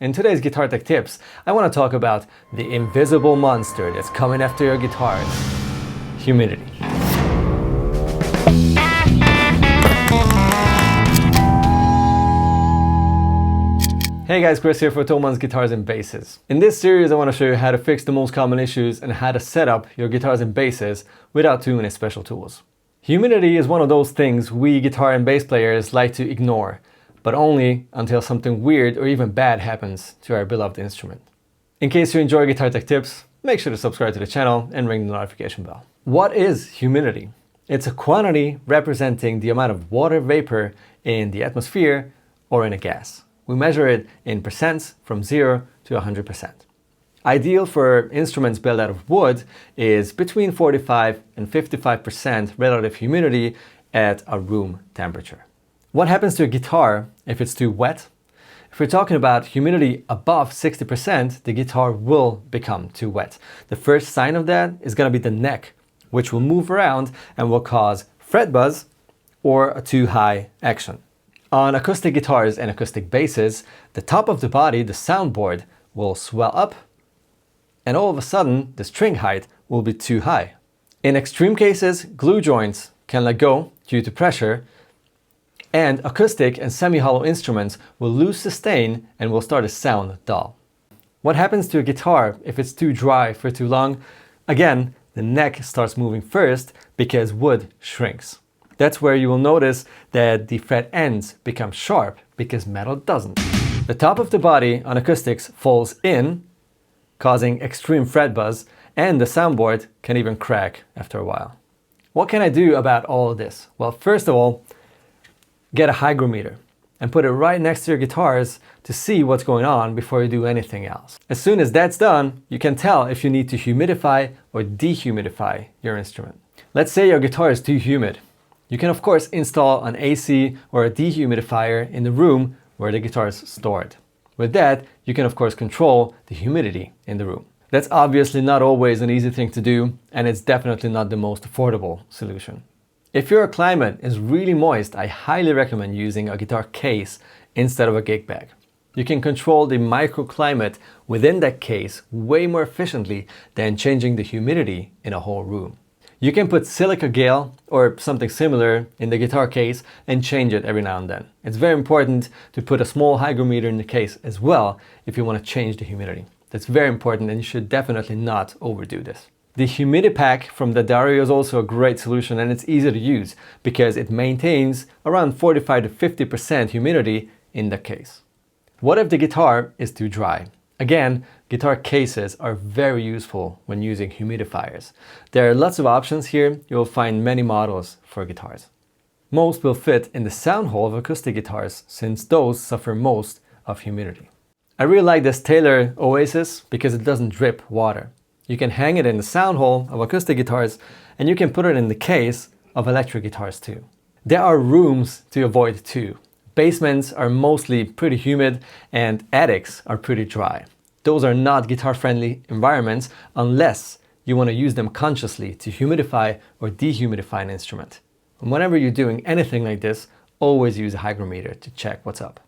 In today's Guitar Tech Tips, I want to talk about the invisible monster that's coming after your guitars: humidity. Hey guys, Chris here for Thomann's Guitars and Basses. In this series I want to show you how to fix the most common issues and how to set up your guitars and basses without too many special tools. Humidity is one of those things we guitar and bass players like to ignore, but only until something weird or even bad happens to our beloved instrument. In case you enjoy Guitar Tech Tips, make sure to subscribe to the channel and ring the notification bell. What is humidity? It's a quantity representing the amount of water vapor in the atmosphere or in a gas. We measure it in percents from 0 to 100%. Ideal for instruments built out of wood is between 45 and 55% relative humidity at a room temperature. What happens to a guitar if it's too wet? If we're talking about humidity above 60%, the guitar will become too wet. The first sign of that is going to be the neck, which will move around and will cause fret buzz or a too high action. On acoustic guitars and acoustic basses, the top of the body, the soundboard, will swell up, and all of a sudden the string height will be too high. In extreme cases, glue joints can let go due to pressure, and acoustic and semi-hollow instruments will lose sustain and will start to sound dull. What happens to a guitar if it's too dry for too long? Again, the neck starts moving first because wood shrinks. That's where you will notice that the fret ends become sharp because metal doesn't. The top of the body on acoustics falls in, causing extreme fret buzz, and the soundboard can even crack after a while. What can I do about all of this? Well, first of all, get a hygrometer and put it right next to your guitars to see what's going on before you do anything else. As soon as that's done, you can tell if you need to humidify or dehumidify your instrument. Let's say your guitar is too humid. You can of course install an AC or a dehumidifier in the room where the guitar is stored. With that, you can of course control the humidity in the room. That's obviously not always an easy thing to do, and it's definitely not the most affordable solution. If your climate is really moist, I highly recommend using a guitar case instead of a gig bag. You can control the microclimate within that case way more efficiently than changing the humidity in a whole room. You can put silica gel or something similar in the guitar case and change it every now and then. It's very important to put a small hygrometer in the case as well if you want to change the humidity. That's very important, and you should definitely not overdo this. The Humidipack from the Dario is also a great solution, and it's easy to use because it maintains around 45 to 50% humidity in the case. What if the guitar is too dry? Again, guitar cases are very useful when using humidifiers. There are lots of options here. You'll find many models for guitars. Most will fit in the sound hole of acoustic guitars, since those suffer most of humidity. I really like this Taylor Oasis because it doesn't drip water. You can hang it in the sound hole of acoustic guitars, and you can put it in the case of electric guitars too. There are rooms to avoid too. Basements are mostly pretty humid and attics are pretty dry. Those are not guitar-friendly environments unless you want to use them consciously to humidify or dehumidify an instrument. And whenever you're doing anything like this, always use a hygrometer to check what's up.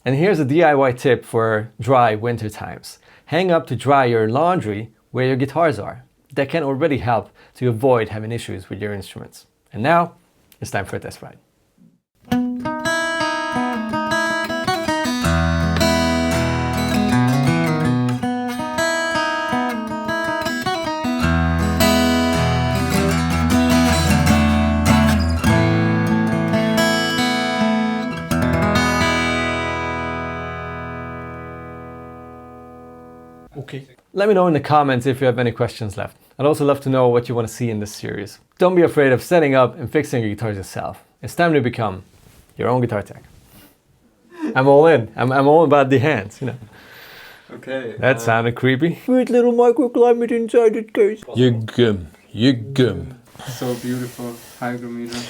And here's a DIY tip for dry winter times. Hang up to dry your laundry where your guitars are. That can already help to avoid having issues with your instruments. And now, it's time for a test ride. Okay. Let me know in the comments if you have any questions left. I'd also love to know what you want to see in this series. Don't be afraid of setting up and fixing your guitars yourself. It's time to become your own guitar tech. I'm all in. I'm all about the hands, you know. Okay. That sounded creepy. With little microclimate inside the case. You gum. So beautiful. Hygrometer.